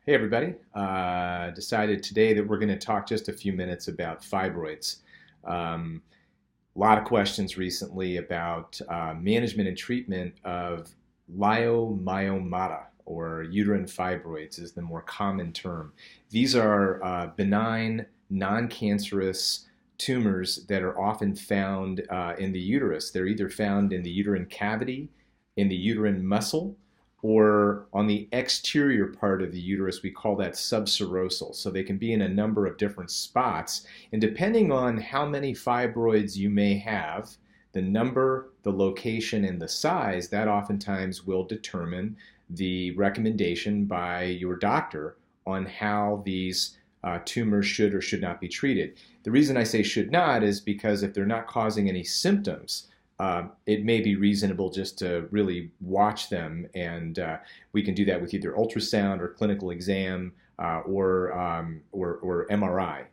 Hey everybody, decided today that we're going to talk just a few minutes about fibroids. A lot of questions recently about management and treatment of leiomyomata, or uterine fibroids is the more common term. These are benign, non-cancerous tumors that are often found in the uterus. They're either found in the uterine cavity, in the uterine muscle, or on the exterior part of the uterus. We call that subserosal. So they can be in a number of different spots. And depending on how many fibroids you may have, the number, the location, and the size, that oftentimes will determine the recommendation by your doctor on how these tumors should or should not be treated. The reason I say should not is because if they're not causing any symptoms, it may be reasonable just to really watch them, and we can do that with either ultrasound or clinical exam or MRI.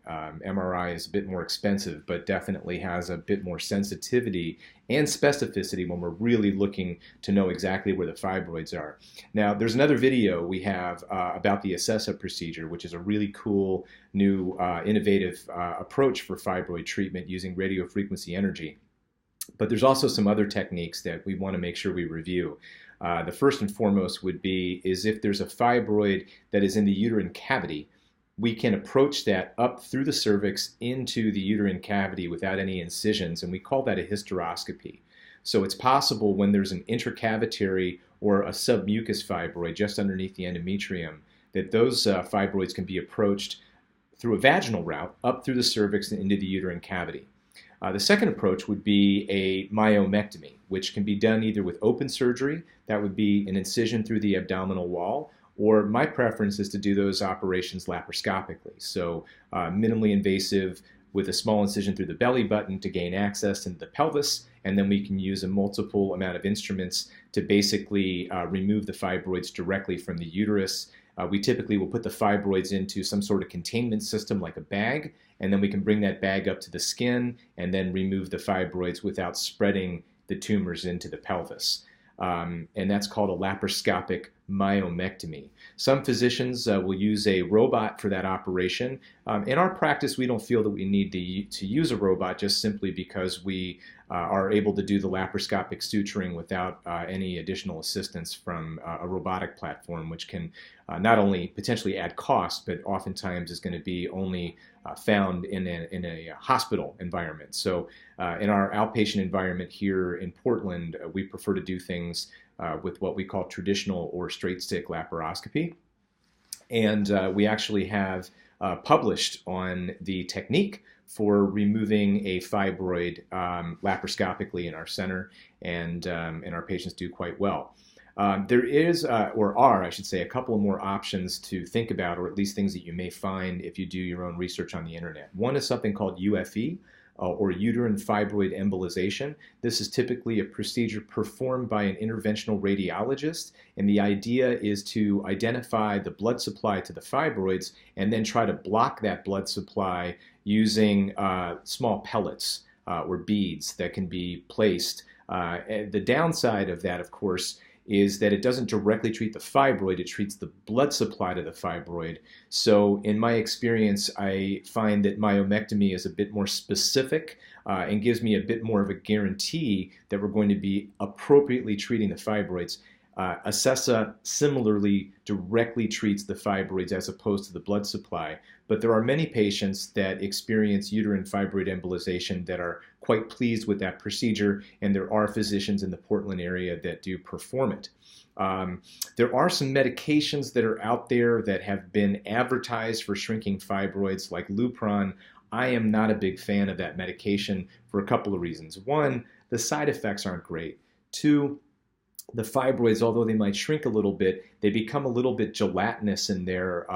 MRI is a bit more expensive, but definitely has a bit more sensitivity and specificity when we're really looking to know exactly where the fibroids are. Now, there's another video we have about the Acessa procedure, which is a really cool, new, innovative approach for fibroid treatment using radiofrequency energy. But there's also some other techniques that we want to make sure we review. The first and foremost would be is if there's a fibroid that is in the uterine cavity, we can approach that up through the cervix into the uterine cavity without any incisions, and we call that a hysteroscopy. So it's possible when there's an intracavitary or a submucous fibroid just underneath the endometrium that those fibroids can be approached through a vaginal route up through the cervix and into the uterine cavity. The second approach would be a myomectomy, which can be done either with open surgery, that would be an incision through the abdominal wall, or my preference is to do those operations laparoscopically. So minimally invasive with a small incision through the belly button to gain access into the pelvis, and then we can use a multiple amount of instruments to basically remove the fibroids directly from the uterus. We typically will put the fibroids into some sort of containment system like a bag, and then we can bring that bag up to the skin and then remove the fibroids without spreading the tumors into the pelvis. And that's called a laparoscopic myomectomy. Some physicians will use a robot for that operation. In our practice, we don't feel that we need to use a robot just simply because we are able to do the laparoscopic suturing without any additional assistance from a robotic platform, which can not only potentially add cost, but oftentimes is going to be only found in a hospital environment. So in our outpatient environment here in Portland, we prefer to do things with what we call traditional or straight stick laparoscopy. And we actually have published on the technique for removing a fibroid laparoscopically in our center, and our patients do quite well. There is, or are, I should say, a couple of more options to think about, or at least things that you may find if you do your own research on the internet. One is something called UFE, or uterine fibroid embolization. This is typically a procedure performed by an interventional radiologist, and the idea is to identify the blood supply to the fibroids and then try to block that blood supply using small pellets or beads that can be placed. The downside of that, of course, is that it doesn't directly treat the fibroid, it treats the blood supply to the fibroid. So in my experience, I find that myomectomy is a bit more specific and gives me a bit more of a guarantee that we're going to be appropriately treating the fibroids. Acessa similarly directly treats the fibroids as opposed to the blood supply, but there are many patients that experience uterine fibroid embolization that are quite pleased with that procedure, and there are physicians in the Portland area that do perform it. There are some medications that are out there that have been advertised for shrinking fibroids, like Lupron. I am not a big fan of that medication for a couple of reasons. One, the side effects aren't great. Two, the fibroids, although they might shrink a little bit, they become a little bit gelatinous in their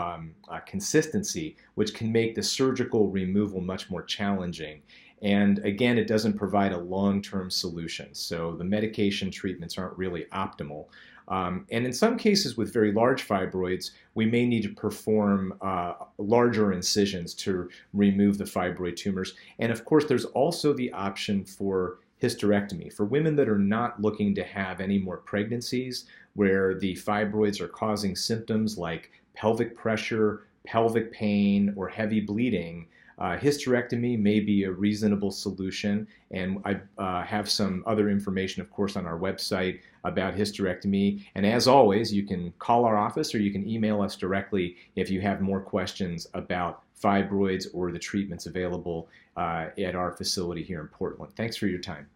consistency, which can make the surgical removal much more challenging. And again, it doesn't provide a long-term solution. So the medication treatments aren't really optimal. And in some cases with very large fibroids, we may need to perform larger incisions to remove the fibroid tumors. And of course, there's also the option for hysterectomy. For women that are not looking to have any more pregnancies, where the fibroids are causing symptoms like pelvic pressure, pelvic pain, or heavy bleeding, hysterectomy may be a reasonable solution, and I have some other information, of course, on our website about hysterectomy. And as always, you can call our office or you can email us directly if you have more questions about fibroids or the treatments available at our facility here in Portland. Thanks for your time.